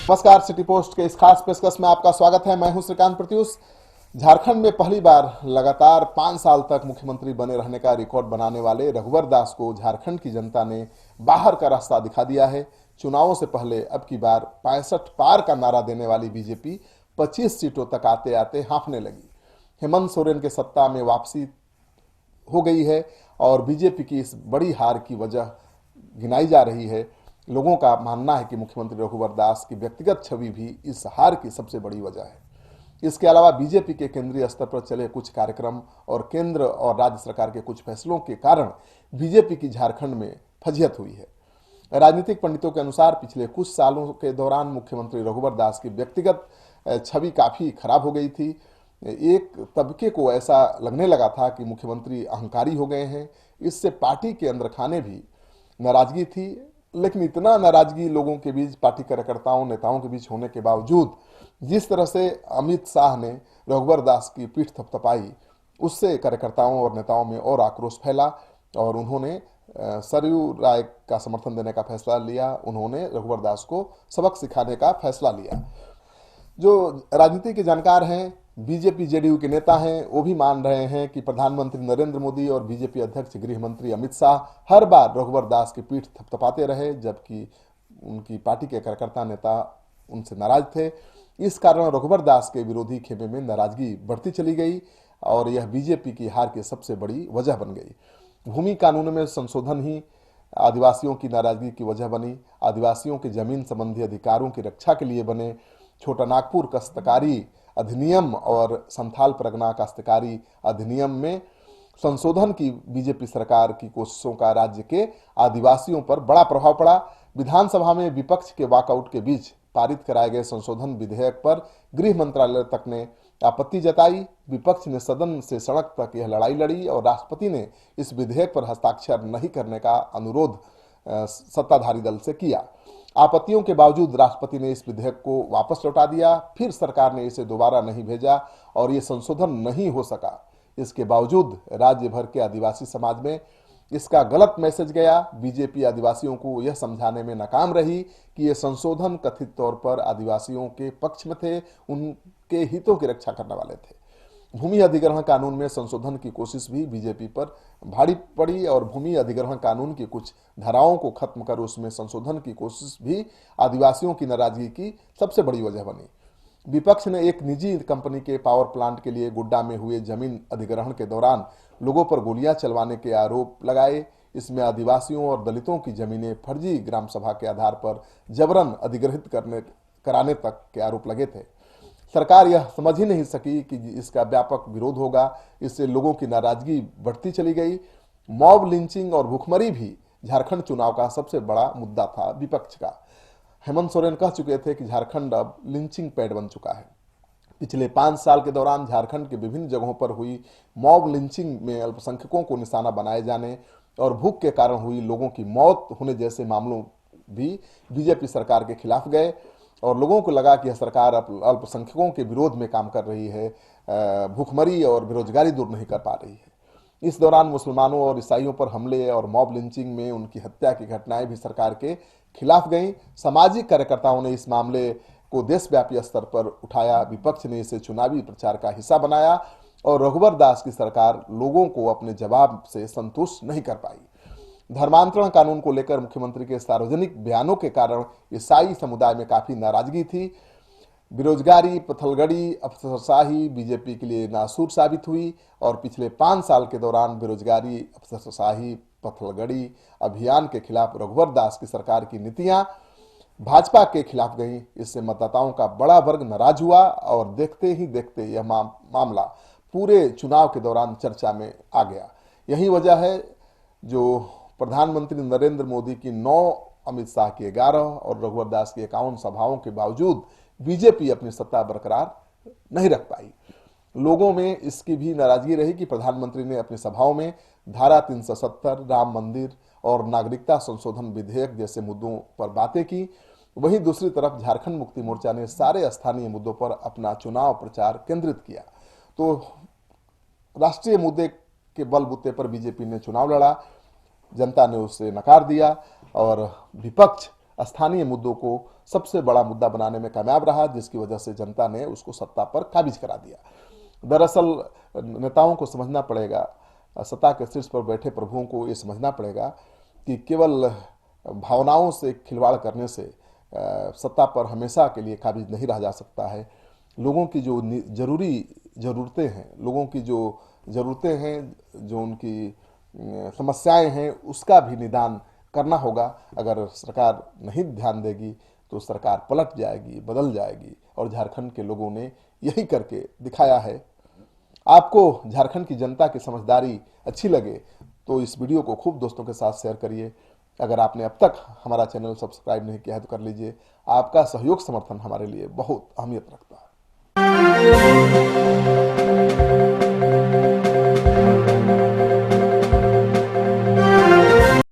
नमस्कार, city post के इस खास पेशकश में आपका स्वागत है। मैं हूं श्रीकांत प्रत्युष। झारखंड में पहली बार लगातार 5 साल तक मुख्यमंत्री बने रहने का रिकॉर्ड बनाने वाले रघुवर दास को झारखंड की जनता ने बाहर का रास्ता दिखा दिया है। चुनावों से पहले अब की बार 65 पार का नारा देने वाली बीजेपी 25 सीटों तक आते आते हांफने लगी। हेमंत सोरेन के सत्ता में वापसी हो गई है और बीजेपी की इस बड़ी हार की वजह गिनाई जा रही है। लोगों का मानना है कि मुख्यमंत्री रघुवर दास की व्यक्तिगत छवि भी इस हार की सबसे बड़ी वजह है। इसके अलावा बीजेपी के केंद्रीय स्तर पर चले कुछ कार्यक्रम और केंद्र और राज्य सरकार के कुछ फैसलों के कारण बीजेपी की झारखंड में फजीहत हुई है। राजनीतिक पंडितों के अनुसार पिछले कुछ सालों के दौरान मुख्यमंत्री रघुवर दास की व्यक्तिगत छवि काफी खराब हो गई थी। एक तबके को ऐसा लगने लगा था कि मुख्यमंत्री अहंकारी हो गए हैं। इससे पार्टी के अंदर खाने भी नाराजगी थी, लेकिन इतना नाराजगी लोगों के बीच, पार्टी कार्यकर्ताओं नेताओं के बीच होने के बावजूद जिस तरह से अमित शाह ने रघुवर दास की पीठ थपथपाई, उससे कार्यकर्ताओं और नेताओं में और आक्रोश फैला और उन्होंने सरयू राय का समर्थन देने का फैसला लिया। उन्होंने रघुवर दास को सबक सिखाने का फैसला लिया। जो राजनीति के जानकार हैं, बीजेपी जेडीयू के नेता हैं, वो भी मान रहे हैं कि प्रधानमंत्री नरेंद्र मोदी और बीजेपी अध्यक्ष गृह मंत्री अमित शाह हर बार रघुवर दास की पीठ थपथपाते रहे, जबकि उनकी पार्टी के कार्यकर्ता नेता उनसे नाराज थे। इस कारण रघुवर दास के विरोधी खेमे में नाराजगी बढ़ती चली गई और यह बीजेपी की हार की सबसे बड़ी वजह बन गई। भूमि कानून में संशोधन ही आदिवासियों की नाराजगी की वजह बनी। आदिवासियों के जमीन संबंधी अधिकारों की रक्षा के लिए बने छोटा नागपुर काश्तकारी अधिनियम और संथाल परगना काश्तकारी अधिनियम में संशोधन की बीजेपी सरकार की कोशिशों का राज्य के आदिवासियों पर बड़ा प्रभाव पड़ा। विधानसभा में विपक्ष के वॉकआउट के बीच पारित कराए गए संशोधन विधेयक पर गृह मंत्रालय तक ने आपत्ति जताई। विपक्ष ने सदन से सड़क तक यह लड़ाई लड़ी और राष्ट्रपति ने इस विधेयक पर हस्ताक्षर नहीं करने का अनुरोध सत्ताधारी दल से किया। आपत्तियों के बावजूद राष्ट्रपति ने इस विधेयक को वापस लौटा दिया। फिर सरकार ने इसे दोबारा नहीं भेजा और ये संशोधन नहीं हो सका। इसके बावजूद राज्य भर के आदिवासी समाज में इसका गलत मैसेज गया। बीजेपी आदिवासियों को यह समझाने में नाकाम रही कि यह संशोधन कथित तौर पर आदिवासियों के पक्ष में थे, उनके हितों की रक्षा करने वाले थे। भूमि अधिग्रहण कानून में संशोधन की कोशिश भी बीजेपी पर भारी पड़ी और भूमि अधिग्रहण कानून की कुछ धाराओं को खत्म कर उसमें संशोधन की कोशिश भी आदिवासियों की नाराजगी की सबसे बड़ी वजह बनी। विपक्ष ने एक निजी कंपनी के पावर प्लांट के लिए गुड्डा में हुए जमीन अधिग्रहण के दौरान लोगों पर गोलियां चलवाने के आरोप लगाए। इसमें आदिवासियों और दलितों की जमीनें फर्जी ग्राम सभा के आधार पर जबरन अधिग्रहित कराने तक के आरोप लगे थे। सरकार यह समझ ही नहीं सकी कि इसका व्यापक विरोध होगा। इससे लोगों की नाराजगी बढ़ती चली गई। मॉब लिंचिंग और भूखमरी भी झारखंड चुनाव का सबसे बड़ा मुद्दा था विपक्ष का। हेमंत सोरेन कह चुके थे कि झारखंड अब लिंचिंग पैड बन चुका है। पिछले 5 साल के दौरान झारखंड के विभिन्न जगहों पर हुई मॉब लिंचिंग में अल्पसंख्यकों को निशाना बनाए जाने और भूख के कारण हुई लोगों की मौत होने जैसे मामलों भी बीजेपी सरकार के खिलाफ गए और लोगों को लगा कि यह सरकार अल्पसंख्यकों के विरोध में काम कर रही है, भूखमरी और बेरोजगारी दूर नहीं कर पा रही है। इस दौरान मुसलमानों और ईसाइयों पर हमले और मॉब लिंचिंग में उनकी हत्या की घटनाएं भी सरकार के खिलाफ गईं। सामाजिक कार्यकर्ताओं ने इस मामले को देशव्यापी स्तर पर उठाया। विपक्ष ने इसे चुनावी प्रचार का हिस्सा बनाया और रघुवर दास की सरकार लोगों को अपने जवाब से संतुष्ट नहीं कर पाई। धर्मांतरण कानून को लेकर मुख्यमंत्री के सार्वजनिक बयानों के कारण ईसाई समुदाय में काफी नाराजगी थी। बेरोजगारी, पथलगड़ी, अफसरशाही बीजेपी के लिए नासूर साबित हुई और पिछले 5 साल के दौरान बेरोजगारी, अफसरशाही, पथलगड़ी अभियान के खिलाफ रघुवर दास की सरकार की नीतियां भाजपा के खिलाफ गई। इससे मतदाताओं का बड़ा वर्ग नाराज हुआ और देखते ही देखते यह मामला पूरे चुनाव के दौरान चर्चा में आ गया। यही वजह है जो प्रधानमंत्री नरेंद्र मोदी की 9, अमित शाह की 11 और रघुवर दास की 51 सभाओं के बावजूद बीजेपी अपनी सत्ता बरकरार नहीं रख पाई। लोगों में इसकी भी नाराजगी रही कि प्रधानमंत्री ने अपनी सभाओं में धारा 370, राम मंदिर और नागरिकता संशोधन विधेयक जैसे मुद्दों पर बातें की। वहीं दूसरी तरफ झारखंड मुक्ति मोर्चा ने सारे स्थानीय मुद्दों पर अपना चुनाव प्रचार केंद्रित किया। तो राष्ट्रीय मुद्दे के बलबूते पर बीजेपी ने चुनाव लड़ा, जनता ने उसे नकार दिया और विपक्ष स्थानीय मुद्दों को सबसे बड़ा मुद्दा बनाने में कामयाब रहा, जिसकी वजह से जनता ने उसको सत्ता पर काबिज करा दिया। दरअसल नेताओं को समझना पड़ेगा, सत्ता के शीर्ष पर बैठे प्रभुओं को ये समझना पड़ेगा कि केवल भावनाओं से खिलवाड़ करने से सत्ता पर हमेशा के लिए काबिज नहीं रह जा सकता है। लोगों की जो जरूरी ज़रूरतें हैं, लोगों की जो ज़रूरतें हैं, जो उनकी समस्याएं हैं, उसका भी निदान करना होगा। अगर सरकार नहीं ध्यान देगी तो सरकार पलट जाएगी, बदल जाएगी, और झारखंड के लोगों ने यही करके दिखाया है। आपको झारखंड की जनता की समझदारी अच्छी लगे तो इस वीडियो को खूब दोस्तों के साथ शेयर करिए। अगर आपने अब तक हमारा चैनल सब्सक्राइब नहीं किया है तो कर लीजिए। आपका सहयोग समर्थन हमारे लिए बहुत अहमियत रखता है।